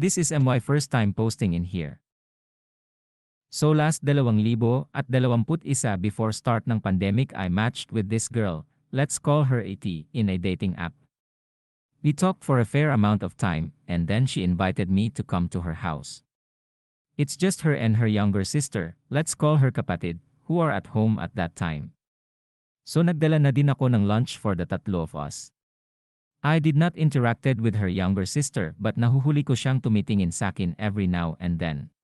This is my first time posting in here. So last 2021 before start ng pandemic I matched with this girl, let's call her AT, in a dating app. We talked for a fair amount of time, and then she invited me to come to her house. It's just her and her younger sister, let's call her kapatid, who are at home at that time. So nagdala na din ako ng lunch for the tatlo of us. I did not interacted with her younger sister but nahuhuli ko siyang tumitingin sakin every now and then.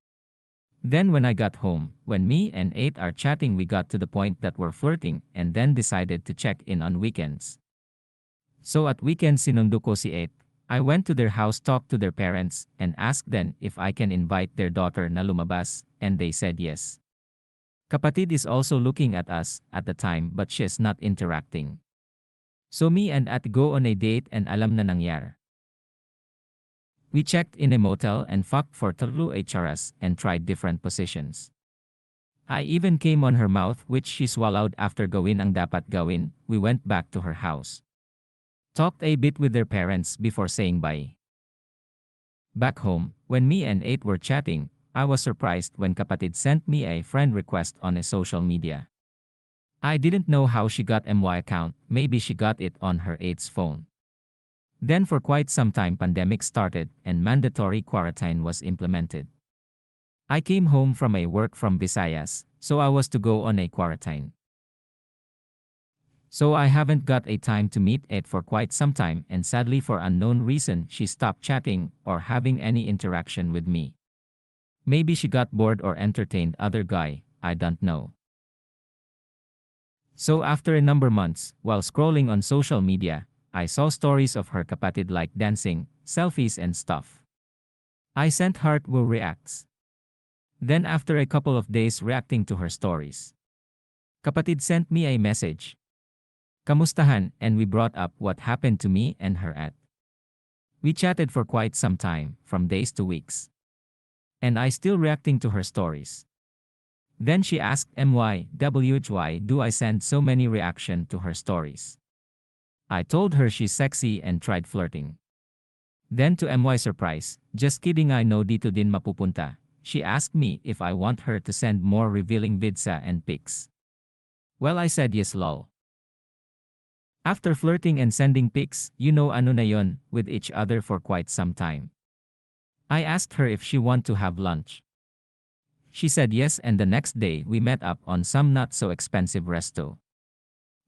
Then when I got home, when me and Eight are chatting we got to the point that we're flirting and then decided to check in on weekends. So at weekends sinundo ko si Eight. I went to their house, talked to their parents, and asked them if I can invite their daughter na lumabas, and they said yes. Kapatid is also looking at us at the time but she's not interacting. So me and At go on a date and alam na nangyari. We checked in a motel and fucked for 3 hours and tried different positions. I even came on her mouth which she swallowed after gawin ang dapat gawin. We went back to her house. Talked a bit with their parents before saying bye. Back home, when me and Eight were chatting, I was surprised when Kapatid sent me a friend request on a social media. I didn't know how she got my account, maybe she got it on her Eight's phone. Then for quite some time pandemic started and mandatory quarantine was implemented. I came home from a work from Visayas, so I was to go on a quarantine. So I haven't got a time to meet Eight for quite some time and sadly for unknown reason she stopped chatting or having any interaction with me. Maybe she got bored or entertained other guy, I don't know. So after a number months, while scrolling on social media, I saw stories of her kapatid like dancing, selfies and stuff. I sent heart will reacts. Then after a couple of days reacting to her stories, kapatid sent me a message. Kamustahan, and we brought up what happened to me and her at. We chatted for quite some time, from days to weeks. And I still reacting to her stories. Then she asked why do I send so many reaction to her stories. I told her she's sexy and tried flirting. Then to my surprise, just kidding I know dito din mapupunta, she asked me if I want her to send more revealing vidsa and pics. Well I said yes lol. After flirting and sending pics, you know ano na yon, with each other for quite some time. I asked her if she want to have lunch. She said yes and the next day we met up on some not so expensive resto.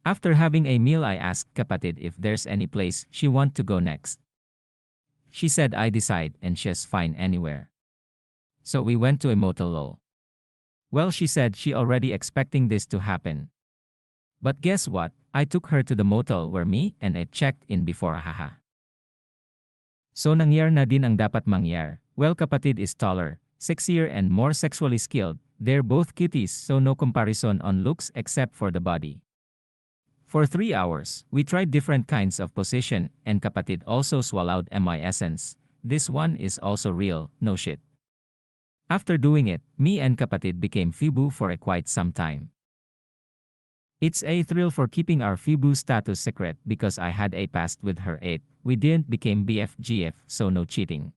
After having a meal I asked kapatid if there's any place she want to go next. She said I decide and she's fine anywhere. So we went to a motel lol. Well she said she already expecting this to happen. But guess what, I took her to the motel where me and I checked in before haha. So nangyar na din ang dapat mangyar. Well kapatid is taller, sexier and more sexually skilled. They're both cuties so no comparison on looks except for the body. For 3 hours, we tried different kinds of position and kapatid also swallowed my essence. This one is also real, no shit. After doing it, me and kapatid became FIBU for a quite some time. It's a thrill for keeping our FIBU status secret because I had a past with her 8. We didn't became BFGF so no cheating.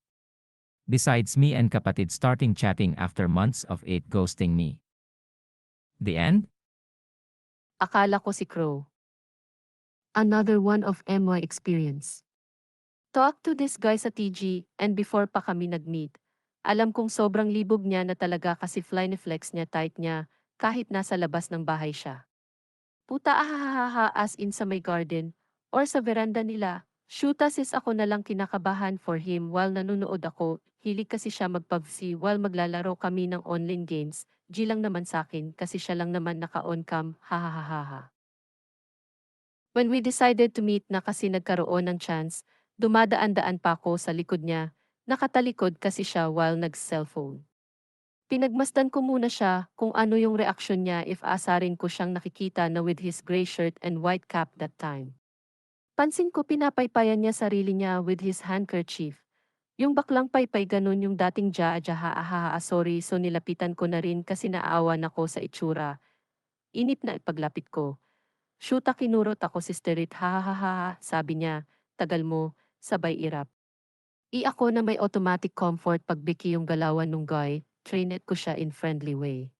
Besides me and kapatid starting chatting after months of 8 ghosting me. The end? Akala ko si Crow. Another one of my experience. Talk to this guy sa TG, and before pa kami nag-meet, alam kong sobrang libog niya na talaga kasi fly-flex niya tight niya, kahit nasa labas ng bahay siya. Puta ahahaha as in sa may garden, or sa veranda nila. Shoota sis ako na lang kinakabahan for him while nanonood ako, hilig kasi siya magpag-see while maglalaro kami ng online games, G lang naman sakin kasi siya lang naman naka-on cam, hahahaha. When we decided to meet na kasi nagkaroon ng chance, dumadaan-daan pa ako sa likod niya, nakatalikod kasi siya while nag-cellphone. Pinagmasdan ko muna siya kung ano yung reaksyon niya if asarin ko siyang nakikita na with his gray shirt and white cap that time. Pansin ko pinapaypayan niya sarili niya with his handkerchief. Yung baklang paypay ganun yung dating ja-jaha ahaha sorry so nilapitan ko na rin kasi naawa na ko sa itsura. Inip na ipaglapit ko. Shoota kinurot ako si Sterit hahaha sabi niya, tagal mo, sabay irap. Ako na may automatic comfort pagbiki yung galawan nung guy, trained ko siya in friendly way.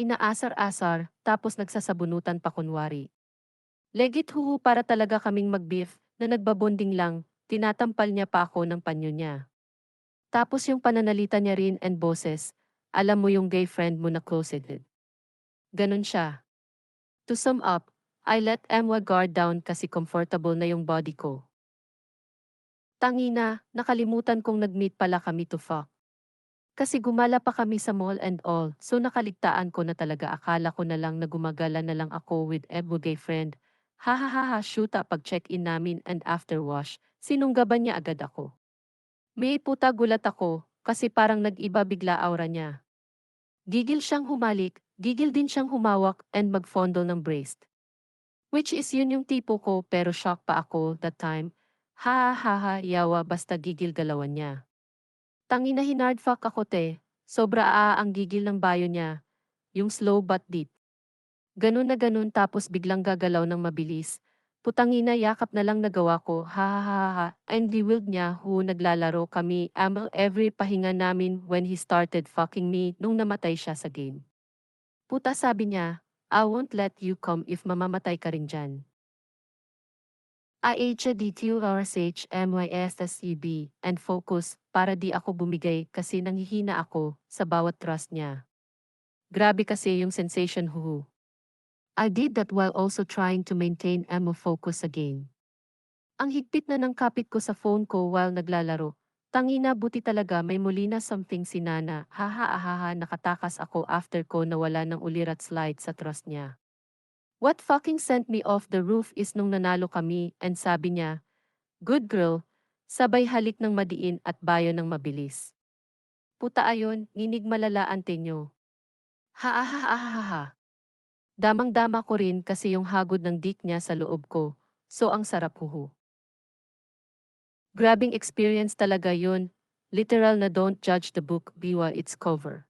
Inaasar-asar, tapos nagsasabunutan pa kunwari. Legit huhu para talaga kaming mag-beef, na nagbabonding lang, tinatampal niya pa ako ng panyo niya. Tapos yung pananalita niya rin and boses, alam mo yung gay friend mo na closeted. Ganon siya. To sum up, I let my guard down kasi comfortable na yung body ko. Tangina, nakalimutan kong nag-meet pala kami to fuck. Kasi gumala pa kami sa mall and all, so nakaligtaan ko na talaga akala ko na lang na gumagala na lang ako with Ebu gay friend. Hahaha shoota pag check-in namin and after wash, sinunggaban niya agad ako. May puta gulat ako, kasi parang nag-iba bigla aura niya. Gigil siyang humalik, gigil din siyang humawak and mag-fondle ng breast. Which is yun yung tipo ko pero shock pa ako that time. Hahaha yawa basta gigil galawan niya. Tangina hinardfuck ako te. Sobra ang gigil ng bayo niya. Yung slow but deep. Ganun na ganun tapos biglang gagalaw ng mabilis. Putangina yakap na lang nagawa ko. Ha. And the wild niya naglalaro kami every pahinga namin when he started fucking me nung namatay siya sa game. Puta sabi niya, I won't let you come if mamamatay ka rin dyan. IHDTURSHMYSSEB and focus para di ako bumigay kasi nanghihina ako sa bawat thrust niya. Grabe kasi yung sensation huhu. I did that while also trying to maintain focus again. Ang higpit na ng kapit ko sa phone ko while naglalaro. Tangina buti talaga may muli na something si Nana. Haha nakatakas ako after ko nawala ng ulirat slide sa thrust niya. What fucking sent me off the roof is nung nanalo kami and sabi niya, good girl, sabay halik ng madiin at bayo ng mabilis. Puta ayon, nginig malala ante nyo. Ha. Damang-dama ko rin kasi yung hagod ng dick niya sa loob ko, so ang sarap huhu. Grabbing experience talaga yun, literal na don't judge the book biwa its cover.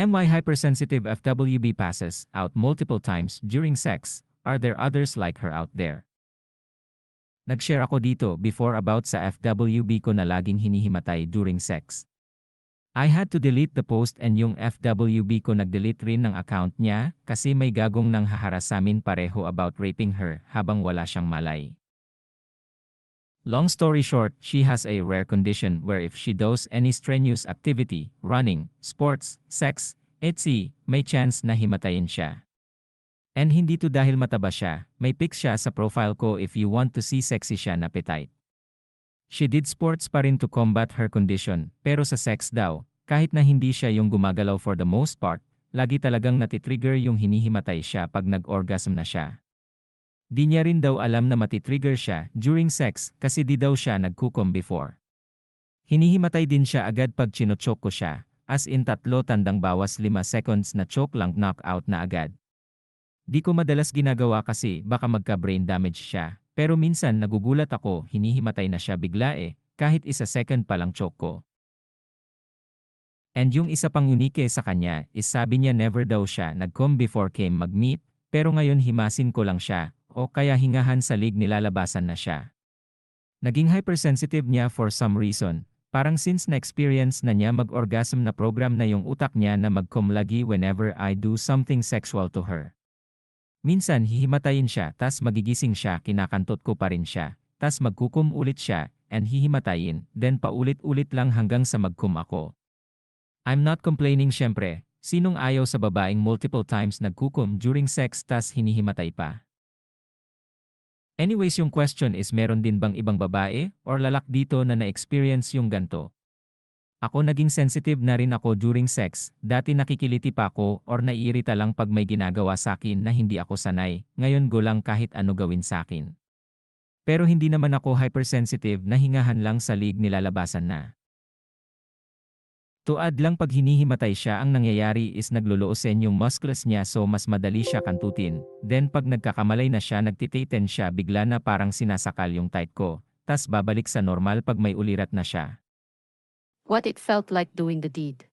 My hypersensitive FWB passes out multiple times during sex. Are there others like her out there? Nag-share ako dito before about sa FWB ko na laging hinihimatay during sex. I had to delete the post and yung FWB ko nag-delete rin ng account niya kasi may gagong nang haharas samin pareho about raping her habang wala siyang malay. Long story short, she has a rare condition where if she does any strenuous activity, running, sports, sex, etc., may chance na himatayin siya. And hindi to dahil mataba siya, may pics siya sa profile ko if you want to see sexy siya na petite. She did sports pa rin to combat her condition, pero sa sex daw, kahit na hindi siya yung gumagalaw for the most part, lagi talagang natitrigger yung hinihimatay siya pag nag-orgasm na siya. Di niya rin daw alam na matitrigger siya during sex kasi di daw siya nagkukom before. Hinihimatay din siya agad pag chinochoke ko siya, as in 3 tandang bawas 5 seconds na choke lang knockout na agad. Di ko madalas ginagawa kasi baka magka-brain damage siya, pero minsan nagugulat ako hinihimatay na siya bigla kahit 1 second pa lang choke ko. And yung isa pang unique sa kanya is sabi niya never daw siya nag-come before came mag-meet, pero ngayon himasin ko lang siya, o kaya hingahan sa lig nilalabasan na siya. Naging hypersensitive niya for some reason, parang since na-experience na niya mag-orgasm na program na yung utak niya na mag-come lagi whenever I do something sexual to her. Minsan hihimatayin siya tas magigising siya kinakantot ko pa rin siya, tas magkukum ulit siya, and hihimatayin, then paulit-ulit lang hanggang sa magkum ako. I'm not complaining syempre, sinong ayaw sa babaeng multiple times nagkukum during sex tas hinihimatay pa. Anyways yung question is meron din bang ibang babae or lalak dito na na-experience yung ganto? Ako naging sensitive na rin ako during sex, dati nakikiliti pa ako or naiirita lang pag may ginagawa sa akin na hindi ako sanay, ngayon go lang kahit ano gawin sa akin. Pero hindi naman ako hypersensitive na hingahan lang sa lig nilalabasan na. Tuad lang pag hinihimatay siya ang nangyayari is nagluloosen yung muscles niya so mas madali siya kantutin. Then pag nagkakamalay na siya nagtitighten siya bigla na parang sinasakal yung tight ko. Tas babalik sa normal pag may ulirat na siya. What it felt like doing the deed.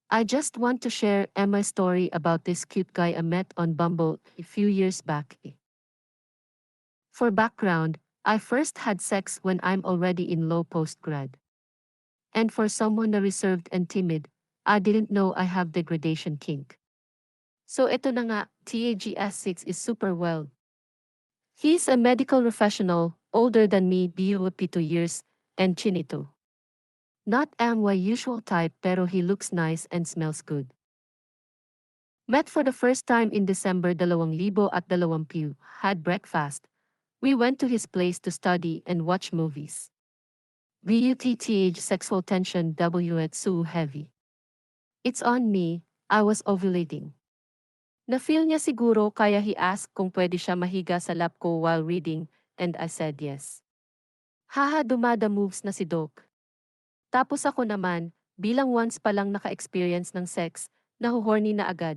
I just want to share Emma's story about this cute guy I met on Bumble a few years back. For background, I first had sex when I'm already in low postgrad. And for someone na reserved and timid, I didn't know I have degradation kink. So ito na nga, TAGS6 is super well. He's a medical professional, older than me, BUP 2 years, and chinito. Not my usual type pero he looks nice and smells good. Met for the first time in December 2020, had breakfast. We went to his place to study and watch movies. VUTTH sexual tension W at so heavy. It's on me, I was ovulating. Na-feel niya siguro kaya he asked kung pwede siya mahiga sa lap ko while reading, and I said yes. Haha dumada moves na si Doc. Tapos ako naman, bilang once pa lang naka-experience ng sex, nahuhorny na agad.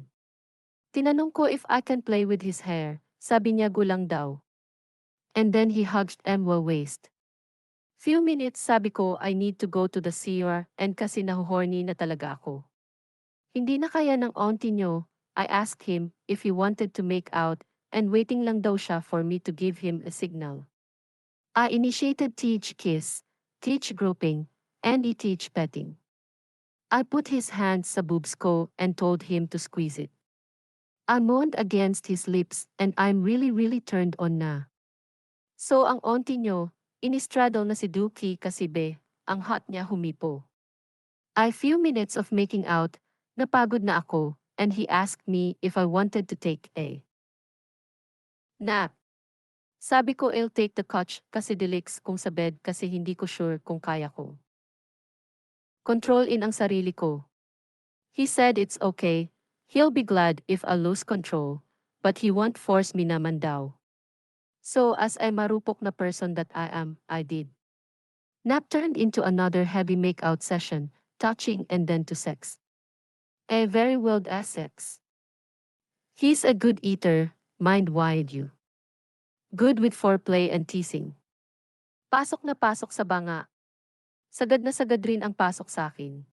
Tinanong ko if I can play with his hair, sabi niya gulang daw. And then he hugged my waist. Few minutes sabi ko I need to go to the CR and kasi nahuhorny na talaga ako. Hindi na kaya ng auntie nyo, I asked him if he wanted to make out and waiting lang daw siya for me to give him a signal. I initiated teach kiss, teach groping, and teach petting. I put his hands sa boobs ko and told him to squeeze it. I moaned against his lips and I'm really turned on na. So ang auntie nyo, inistraddle na si Dookie kasi be, ang hot niya humipo. I few minutes of making out, napagod na ako, and he asked me if I wanted to take a nap. Sabi ko I'll take the couch kasi delix kung sa bed kasi hindi ko sure kung kaya ko. Control in ang sarili ko. He said it's okay, he'll be glad if I lose control, but he won't force me naman daw. So as a marupok na person that I am, I did. Nap turned into another heavy make-out session, touching and then to sex. A very wild-ass sex. He's a good eater, mind wide you. Good with foreplay and teasing. Pasok na pasok sa banga. Sagad na sagad rin ang pasok sa akin.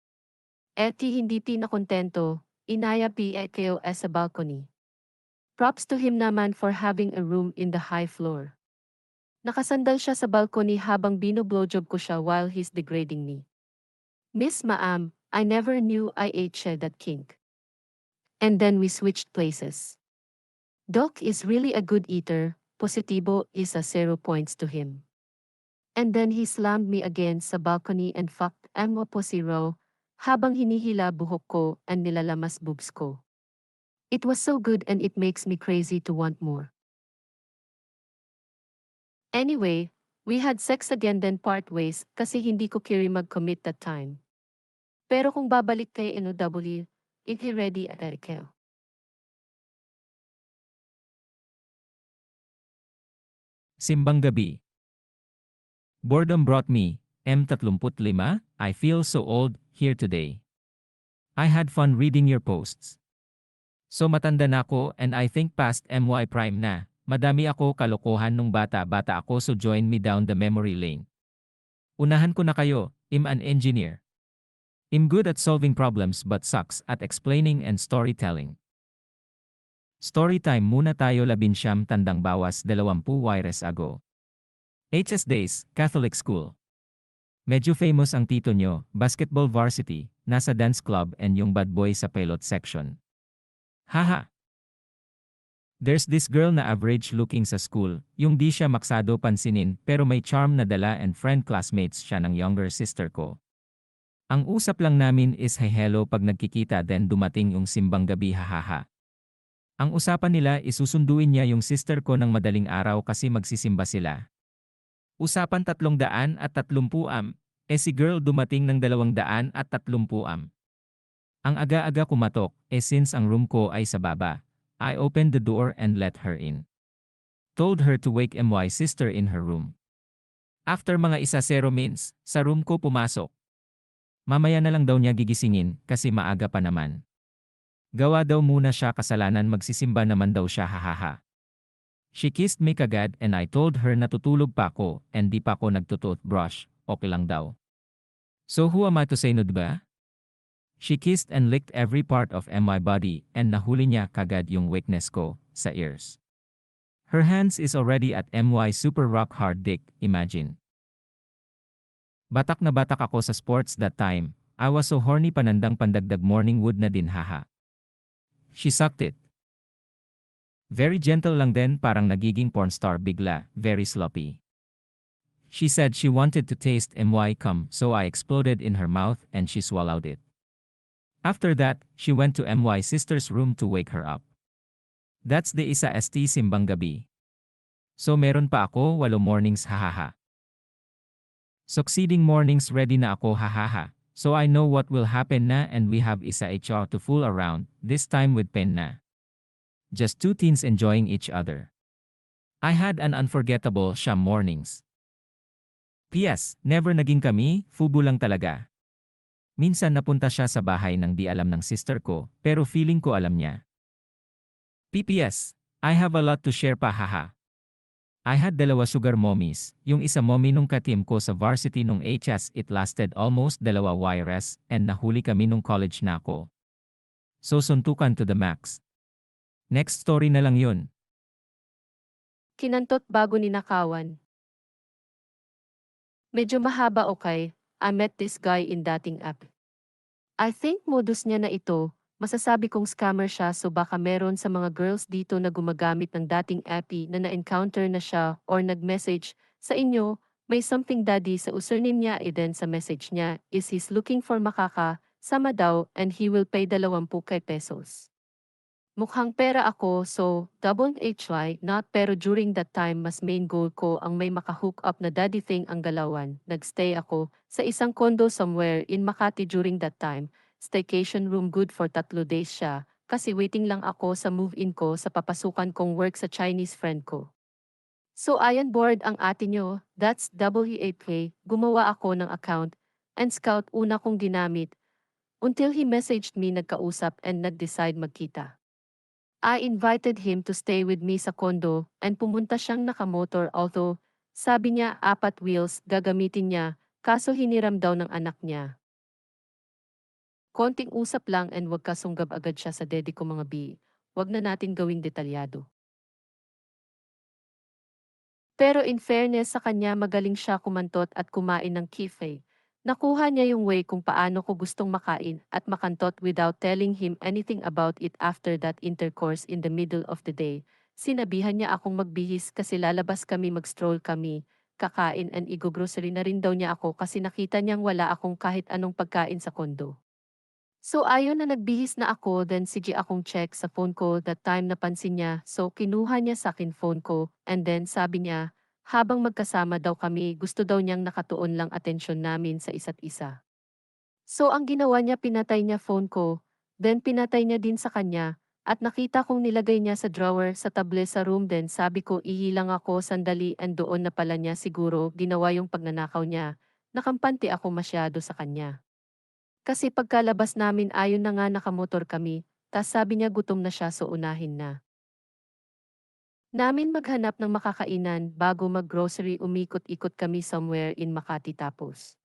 Hindi na kontento, inaya PKO sa balcony. Props to him naman for having a room in the high floor. Nakasandal siya sa balcony habang bino-blowjob ko siya while he's degrading me. Miss Ma'am, I never knew I ate siya that kink. And then we switched places. Doc is really a good eater, positibo is a 0 points to him. And then he slammed me again sa balcony and fucked mo po 0, habang hinihila buhok ko and nilalamas boobs ko. It was so good and it makes me crazy to want more. Anyway, we had sex again then part ways kasi hindi ko kiri mag-commit that time. Pero kung babalik kay NOW, he ready at Erkel. Simbang gabi. Boredom brought me, M35, I feel so old, here today. I had fun reading your posts. So matanda na ako and I think past MY prime na. Madami ako kalokohan nung bata-bata ako so join me down the memory lane. Unahan ko na kayo, I'm an engineer. I'm good at solving problems but sucks at explaining and storytelling. Storytime muna tayo 19 tandang bawas 20 years ago. HS days, Catholic school. Medyo famous ang tito nyo, basketball varsity, nasa dance club and yung bad boy sa pilot section. Haha! There's this girl na average looking sa school, yung di siya maksado pansinin pero may charm na dala and friend classmates siya ng younger sister ko. Ang usap lang namin is hey hello pag nagkikita then dumating yung simbang gabi hahaha. Ang usapan nila isusunduin niya yung sister ko ng madaling araw kasi magsisimba sila. Usapan 330 si girl dumating ng 230. Ang aga-aga kumatok since ang room ko ay sa baba. I opened the door and let her in. Told her to wake my sister in her room. After mga 10 minutes, sa room ko pumasok. Mamaya na lang daw niya gigisingin kasi maaga pa naman. Gawa daw muna siya kasalanan magsisimba naman daw siya hahaha. She kissed me kagad and I told her na tutulog pa ako and di pa ako nagtutoothbrush, okay lang daw. So who am I to say no diba? She kissed and licked every part of my body and nahuli niya kagad yung weakness ko sa ears. Her hands is already at my super rock hard dick, imagine. Batak na batak ako sa sports that time. I was so horny panandang pandagdag morning wood na din haha. She sucked it. Very gentle lang din parang nagiging porn star bigla, very sloppy. She said she wanted to taste my cum so I exploded in her mouth and she swallowed it. After that, she went to my sister's room to wake her up. That's the isa st simbang gabi. So meron pa ako 8 mornings hahaha. Succeeding mornings ready na ako hahaha. So I know what will happen na and we have isa HR to fool around, this time with pen na. Just two teens enjoying each other. I had an unforgettable Sham mornings. PS, never naging kami, fubo lang talaga. Minsan napunta siya sa bahay ng di alam ng sister ko, pero feeling ko alam niya. PPS, I have a lot to share pa haha. I had 2 sugar mommies, yung isa mommy nung ka-team ko sa varsity nung HS it lasted almost 2 YRS and nahuli kami nung college na ako. So suntukan to the max. Next story na lang yun. Kinantot bago ninakawan. Medyo mahaba okay. I met this guy in dating app. I think modus niya na ito. Masasabi kong scammer siya so baka meron sa mga girls dito na gumagamit ng dating app na na-encounter na siya or nag-message sa inyo. May something daddy sa username niya then sa message niya is he's looking for makaka, sama daw and he will pay 20 pesos. Mukhang pera ako so double HY not pero during that time mas main goal ko ang may maka-hook up na daddy thing ang galawan. Nagstay ako sa isang condo somewhere in Makati during that time. Staycation room good for 3 days siya kasi waiting lang ako sa move-in ko sa papasukan kong work sa Chinese friend ko. So ayan board ang ate nyo, that's W8K, gumawa ako ng account and scout una kong ginamit until he messaged me nagkausap and nag-decide magkita. I invited him to stay with me sa condo and pumunta siyang nakamotor although sabi niya 4 wheels gagamitin niya kaso hiniram daw ng anak niya. Konting usap lang and wag ka sunggab agad siya sa daddy ko mga bi. Wag na natin gawing detalyado. Pero in fairness sa kanya magaling siya kumantot at kumain ng kife. Nakuha niya yung way kung paano ko gustong makain at makantot without telling him anything about it after that intercourse in the middle of the day. Sinabihan niya akong magbihis kasi lalabas kami mag-stroll kami, kakain and igo-grocery na rin daw niya ako kasi nakita niyang wala akong kahit anong pagkain sa kondo. So ayon na nagbihis na ako then sige akong check sa phone ko that time napansin niya so kinuha niya sa akin phone ko and then sabi niya habang magkasama daw kami gusto daw niyang nakatuon lang atensyon namin sa isa't isa. So ang ginawa niya pinatay niya phone ko then pinatay niya din sa kanya at nakita kong nilagay niya sa drawer sa table sa room then sabi ko ihilang ako sandali and doon na pala niya siguro ginawa yung pagnanakaw niya. Nakampante ako masyado sa kanya. Kasi pagkalabas namin ayon na nga nakamotor kami, tas sabi niya gutom na siya so unahin na. Namin maghanap ng makakainan bago mag-grocery umikot-ikot kami somewhere in Makati tapos.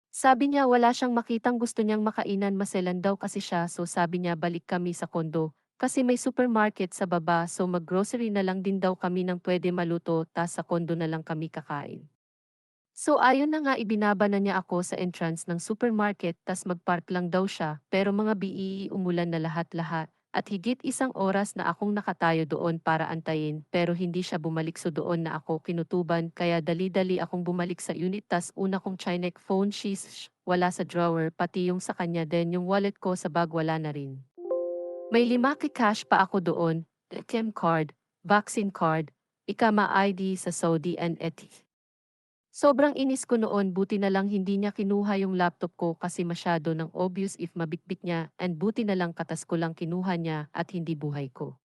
Sabi niya wala siyang makitang gusto niyang makainan maselan daw kasi siya so sabi niya balik kami sa kondo kasi may supermarket sa baba so mag-grocery na lang din daw kami ng pwede maluto tas sa kondo na lang kami kakain. So ayon na nga ibinaba na niya ako sa entrance ng supermarket tas magpark lang daw siya pero mga BE umulan na lahat-lahat at higit 1 oras na akong nakatayo doon para antayin pero hindi siya bumalik so doon na ako kinutuban kaya dali-dali akong bumalik sa unit tas una kong chinek phone wala sa drawer pati yung sa kanya din yung wallet ko sa bag wala na rin. May 5 cash pa ako doon, ATM card, vaccine card, ikama ID sa Saudi and ETH. Sobrang inis ko noon buti na lang hindi niya kinuha yung laptop ko kasi masyado ng obvious if mabitbit niya and buti na lang katas ko lang kinuha niya at hindi buhay ko.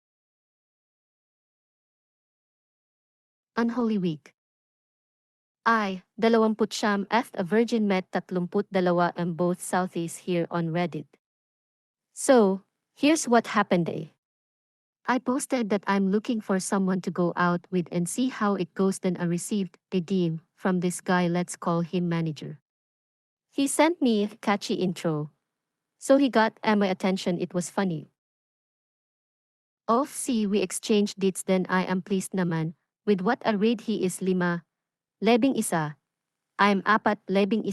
Unholy Week. I, 29 F a virgin met 32 and both Southeast here on Reddit. So, here's what happened I posted that I'm looking for someone to go out with and see how it goes. Then I received a DM from this guy, let's call him manager. He sent me a catchy intro. So he got my attention, it was funny. Off see we exchanged dates, then I am pleased naman. With what I read he is 5, 11 I'm 4, 11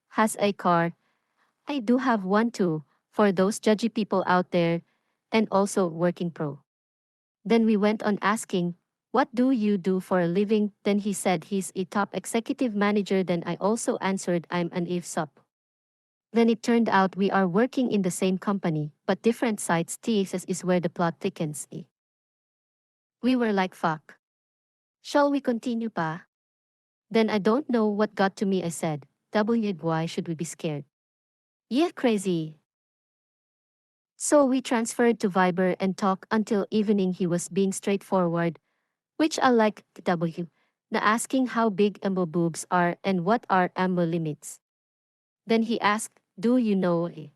has a car. I do have one too, for those judgy people out there, and also working pro. Then we went on asking, what do you do for a living? Then he said he's a top executive manager. Then I also answered I'm an EVSUP. Then it turned out we are working in the same company, but different sites. TSS is where the plot thickens. We were like fuck. Shall we continue pa? Then I don't know what got to me. I said, why should we be scared? Yeah, crazy. So we transferred to Viber and talked until evening. He was being straightforward, which I like. Na asking how big ammo boobs are and what are ammo limits. Then he asked, do you know a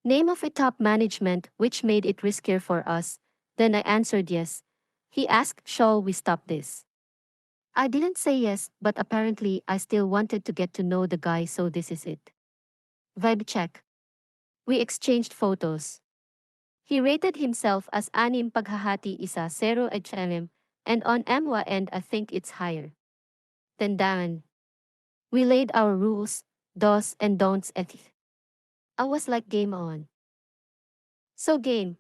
name of a top management, which made it riskier for us? Then I answered yes. He asked, shall we stop this? I didn't say yes, but apparently I still wanted to get to know the guy, so this is it. Vibe check. We exchanged photos. He rated himself as anim paghahati isa 0 and on MWA end I think it's higher. Tandaan. We laid our rules, dos and don'ts at I was like game on. So game.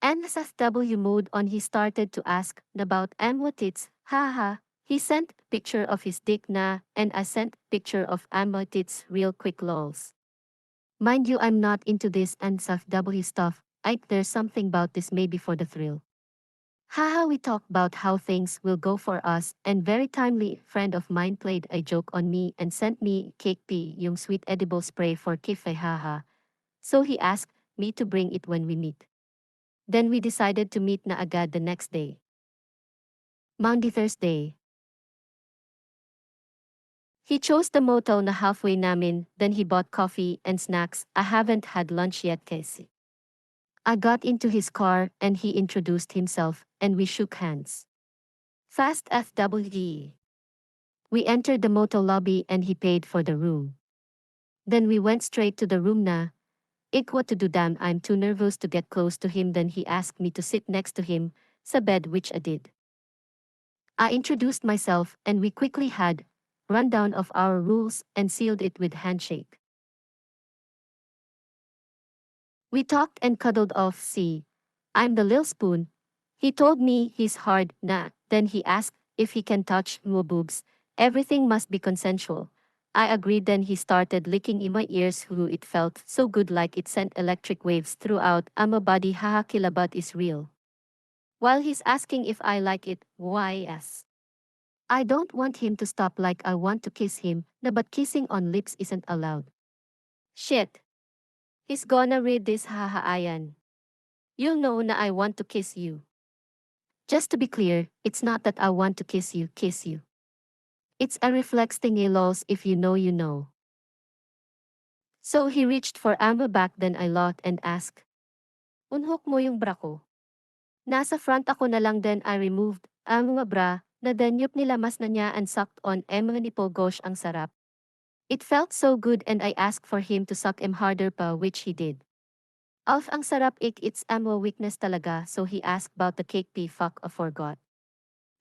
And SFW mode on, he started to ask about MWA tits, haha. He sent picture of his dick na and I sent picture of MWA tits real quick lols. Mind you, I'm not into this and SFW stuff. There's something about this maybe for the thrill. Haha, we talked about how things will go for us, and very timely, friend of mine played a joke on me and sent me cake pea, yung sweet edible spray for kife, haha. So he asked me to bring it when we meet. Then we decided to meet na agad the next day. Monday, Thursday. He chose the motel na halfway namin, then he bought coffee and snacks. I haven't had lunch yet kasi. I got into his car and he introduced himself and we shook hands. Fast FWD. We entered the motel lobby and he paid for the room. Then we went straight to the room na. What to do, damn, I'm too nervous to get close to him. Then he asked me to sit next to him sa bed, which I did. I introduced myself and we quickly had rundown of our rules and sealed it with handshake. We talked and cuddled off. See, I'm the lil spoon. He told me he's hard na. Then he asked if he can touch mo boobs. Everything must be consensual. I agreed. Then he started licking in my ears. Who it felt so good, like it sent electric waves throughout my body. Haha, kilabat is real. While he's asking if I like it, why yes. I don't want him to stop, like I want to kiss him, na, but kissing on lips isn't allowed. Shit. He's gonna read this, haha, ayan. You'll know na I want to kiss you. Just to be clear, it's not that I want to kiss you. It's a reflex thing, lols, if you know you know. So he reached for my back, then I laughed and asked, unhook mo yung bra ko. Nasa front ako na lang, then I removed ang mga bra, na danyup nila mas na niya and sucked on mga nipple. Gosh, ang sarap. It felt so good and I asked for him to suck harder pa, which he did. Ang sarap, it's amo weakness talaga. So he asked about the cake pea, fuck, I forgot.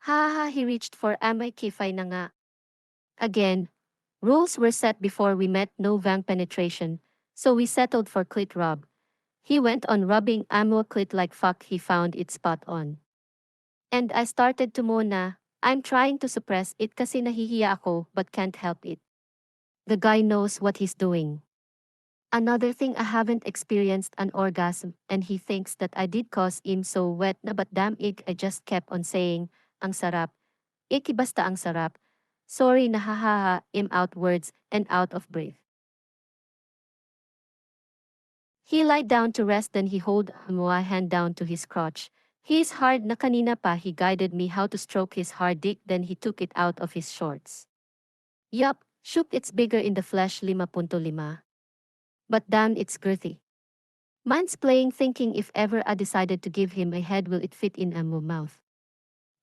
Haha, he reached for my kifay na nga. Again, rules were set before we met, no vang penetration, so we settled for clit rub. He went on rubbing amo clit like fuck, he found it spot on. And I started to moan na. I'm trying to suppress it kasi nahihiya ako but can't help it. The guy knows what he's doing. Another thing, I haven't experienced an orgasm and he thinks that I did cause him so wet na, but damn it, I just kept on saying, ang sarap. Basta ang sarap. Sorry na, hahaha, I'm out words and out of breath. He lied down to rest, then he hold my hand down to his crotch. He's hard na, kanina pa he guided me how to stroke his hard dick, then he took it out of his shorts. Yup, shoot it's bigger in the flesh 5.5. But damn it's girthy. Mind's playing thinking if ever I decided to give him a head will it fit in a mouth.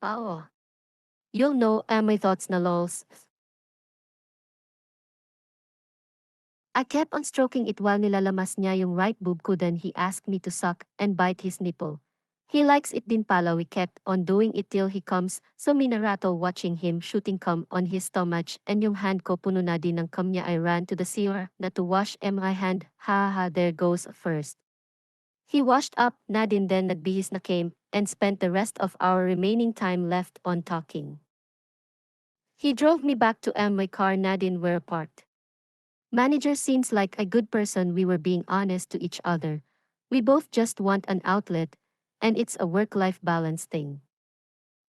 Oh. You'll know my thoughts na lols. I kept on stroking it while nilalamas niya yung right boob ko then he asked me to suck and bite his nipple. He likes it din pala we kept on doing it till he comes so minarato watching him shooting cum on his stomach and yung hand ko puno na din ng cum niya I ran to the sewer na to wash my hand ha ha there goes first. He washed up na din then nagbihis na came and spent the rest of our remaining time left on talking. He drove me back to my car na din were parked. Manager seems like a good person we were being honest to each other. We both just want an outlet, and it's a work-life balance thing.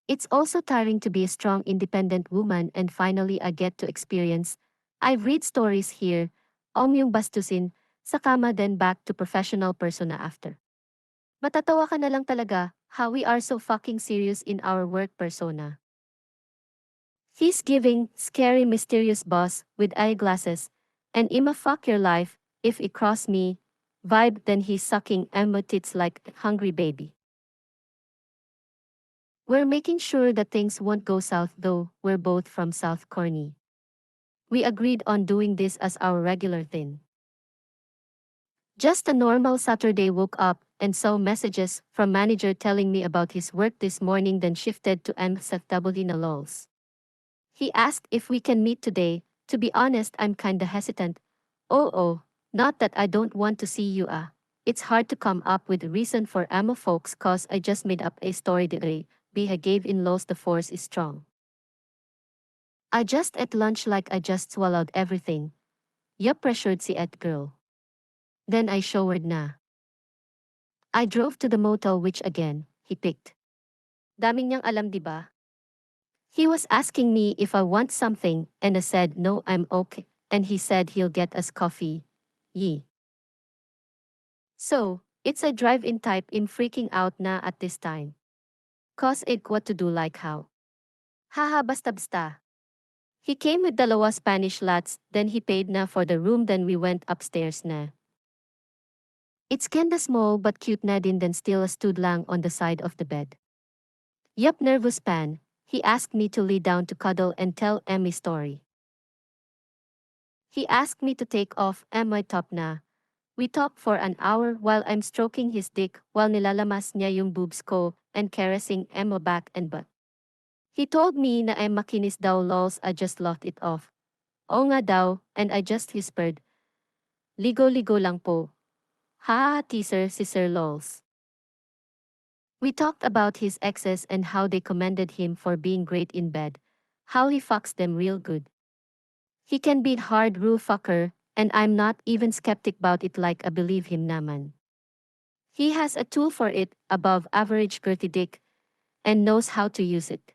It's also tiring to be a strong independent woman and finally I get to experience. I've read stories here, yung bastusin, sa kama then back to professional persona after. Matatawa ka na lang talaga, how we are so fucking serious in our work persona. He's giving, scary mysterious boss, with eyeglasses, and Ima fuck your life, if it cross me, vibe then he's sucking Emma tits like a hungry baby. We're making sure that things won't go south though, we're both from South Corny. We agreed on doing this as our regular thing. Just a normal Saturday woke up and saw messages from manager telling me about his work this morning then shifted to MSFW na lols. He asked if we can meet today. To be honest, I'm kinda hesitant. Oh, not that I don't want to see you It's hard to come up with a reason for amo folks cause I just made up a story today. Biha gave in laws the force is strong. I just ate lunch like I just swallowed everything. Yup pressured si Ed girl. Then I showered na. I drove to the motel which again, he picked. Daming niyang alam diba? He was asking me if I want something, and I said no I'm okay, and he said he'll get us coffee. Yee. So, it's a drive-in type in freaking out na at this time. Cause it what to do like how. Haha basta basta. He came with dalawa Spanish lats, then he paid na for the room then we went upstairs na. It's kinda small but cute na din then still stood lang on the side of the bed. Yup nervous pan, he asked me to lay down to cuddle and tell Emmy story. He asked me to take off my top na. We talked for an hour while I'm stroking his dick while nilalamas niya yung boobs ko and caressing Emma back and butt. He told me na ay makinis daw lols I just laughed it off. Oo nga daw, and I just whispered. Ligo-ligo lang po. Ha teaser si Sir lols. We talked about his exes and how they commended him for being great in bed. How he fucks them real good. He can be hard rule fucker, and I'm not even skeptic about it like I believe him naman. He has a tool for it, above average girthy dick, and knows how to use it.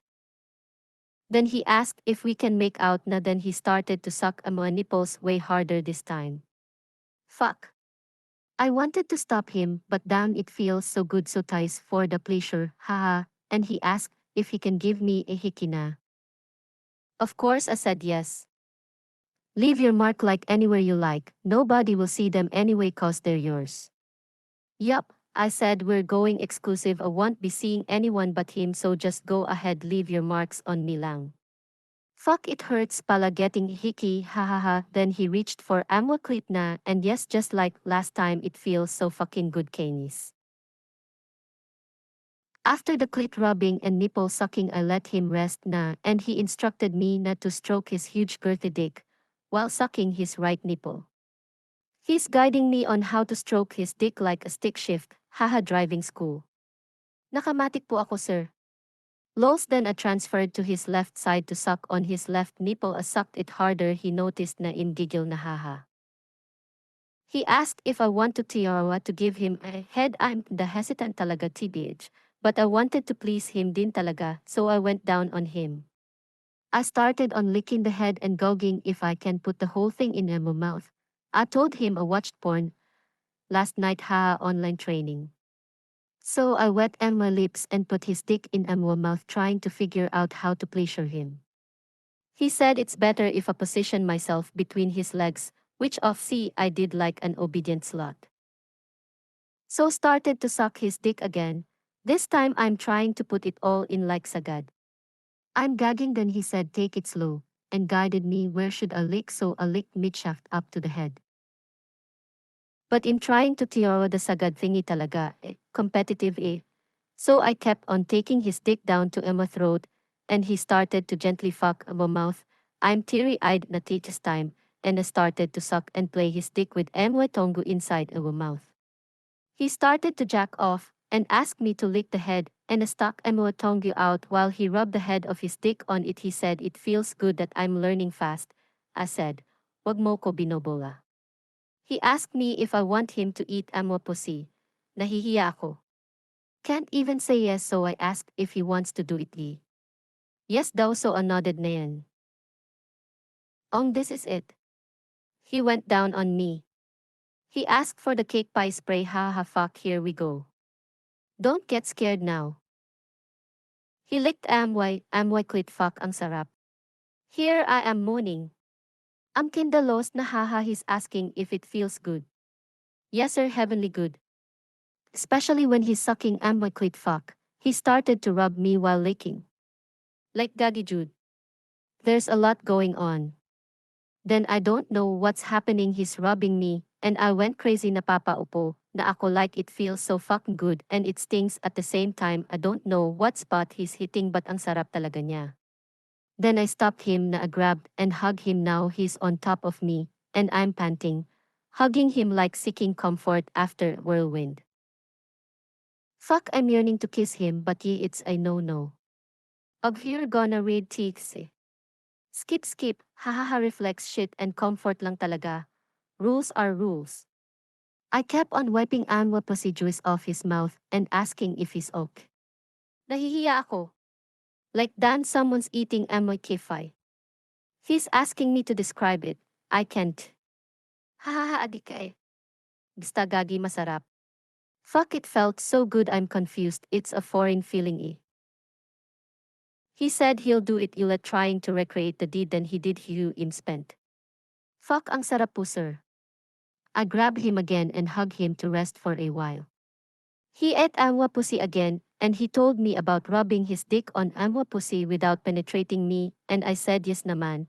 Then he asked if we can make out na then he started to suck my nipples way harder this time. Fuck. I wanted to stop him but damn it feels so good so ties for the pleasure, haha, and he asked if he can give me a hickey na. Of course I said yes. Leave your mark like anywhere you like, nobody will see them anyway cause they're yours. Yup, I said we're going exclusive I won't be seeing anyone but him so just go ahead leave your marks on me lang. Fuck it hurts pala getting hickey hahaha then he reached for ammo clip na and yes just like last time it feels so fucking good canis. After the clit rubbing and nipple sucking I let him rest na and he instructed me not to stroke his huge girthy dick while sucking his right nipple. He's guiding me on how to stroke his dick like a stick shift, haha driving school. Nakamatik po ako sir. Lols then I transferred to his left side to suck on his left nipple I sucked it harder he noticed na giggle na haha. He asked if I want to tiarawa to give him a head I'm the hesitant talaga tbh, but I wanted to please him din talaga so I went down on him. I started on licking the head and gogging if I can put the whole thing in my mouth. I told him I watched porn last night haha online training. So I wet my lips and put his dick in my mouth trying to figure out how to pleasure him. He said it's better if I position myself between his legs, which I did like an obedient slut. So started to suck his dick again. This time I'm trying to put it all in like sagad. I'm gagging, then he said take it slow, and guided me where should I lick, so I licked midshaft up to the head. But in trying to tiro the sagad thingy talaga, competitive eh. So I kept on taking his dick down to Emma throat, and he started to gently fuck Emma mouth. I'm teary-eyed na this time, and I started to suck and play his dick with Emma tongu inside Emma mouth. He started to jack off, and asked me to lick the head, and I stuck Emma tongu out while he rubbed the head of his dick on it. He said it feels good that I'm learning fast. I said, wag mo ko binobola. He asked me if I want him to eat Emma pussy. Nahihiya ako. Can't even say yes, so I asked if he wants to do it. Yes daw, so I nodded na yan. This is it. He went down on me. He asked for the cake pie spray, haha fuck, here we go. Don't get scared now. He licked Amway clit, fuck ang sarap. Here I am moaning. I'm kinda lost na, haha, he's asking if it feels good. Yes sir, heavenly good. Especially when he's sucking Amway clit, fuck. He started to rub me while licking. Like Gagi Jude. There's a lot going on. Then I don't know what's happening, he's rubbing me, and I went crazy, napapaupo, na ako, like it feels so fucking good and it stings at the same time. I don't know what spot he's hitting, but ang sarap talaga niya. Then I stopped him, na I grabbed and hugged him. Now he's on top of me, and I'm panting, hugging him like seeking comfort after a whirlwind. Fuck, I'm yearning to kiss him, but it's a no-no. Ugh, you're gonna read teeth eh. Skip, hahaha, reflex shit and comfort lang talaga. Rules are rules. I kept on wiping Anwa pussy juice off his mouth and asking if he's okay. Nahihiya ako. Like Dan, someone's eating amoy kifay. He's asking me to describe it. I can't. Hahaha, adik ka eh. Basta gagi masarap. Fuck, it felt so good, I'm confused, it's a foreign feeling eh. He said he'll do it ulit, trying to recreate the deed, then he did. Him spent. Fuck, ang sarap po sir. I grabbed him again and hugged him to rest for a while. He ate Amwa pussy again, and he told me about rubbing his dick on Amwa pussy without penetrating me, and I said yes naman.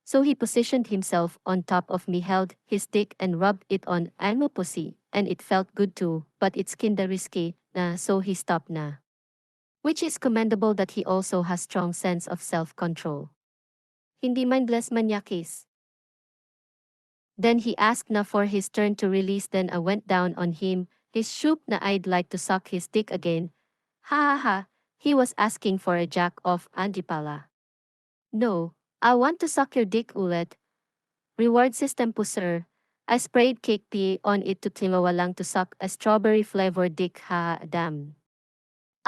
So he positioned himself on top of me, held his dick and rubbed it on Amwa pussy, and it felt good too, but it's kinda risky, na, so he stopped na. Which is commendable that he also has strong sense of self-control. Hindi mindless manyakis. Then he asked na for his turn to release, then I went down on him, his shoop na I'd like to suck his dick again. Ha ha ha, he was asking for a jack off, Andy pala. No, I want to suck your dick ulit. Reward system po sir. I sprayed cake tea on it to tilawa lang to suck a strawberry flavored dick, ha damn.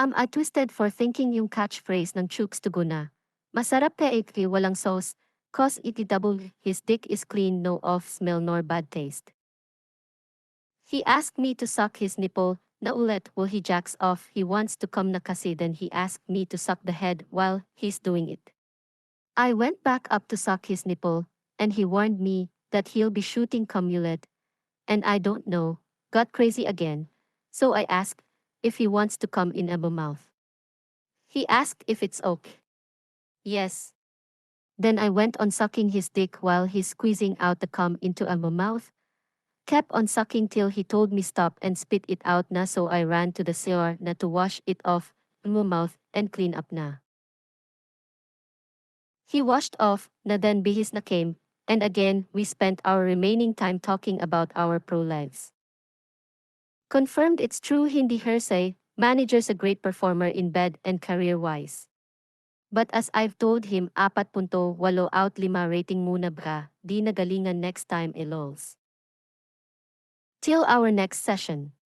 I twisted for thinking yung catchphrase ng Chooks to go na. Masarap ka ikri, walang sauce, cause iti double, his dick is clean, no off smell nor bad taste. He asked me to suck his nipple, na ulit, while he jacks off, he wants to come na kasi, then he asked me to suck the head while he's doing it. I went back up to suck his nipple, and he warned me that he'll be shooting cum ulit, and I don't know, got crazy again, so I asked if he wants to come in my mouth. He asked if it's okay. Yes. Then I went on sucking his dick while he's squeezing out the cum into my mouth. Kept on sucking till he told me stop and spit it out na, so I ran to the CR na to wash it off my mouth and clean up na. He washed off na, then bihis na came, and again we spent our remaining time talking about our pro lives. Confirmed it's true, hindi hearsay, manager's a great performer in bed and career-wise. But as I've told him, 4.8 out 5 rating muna bra, di nagalingan next time, lols. Till our next session.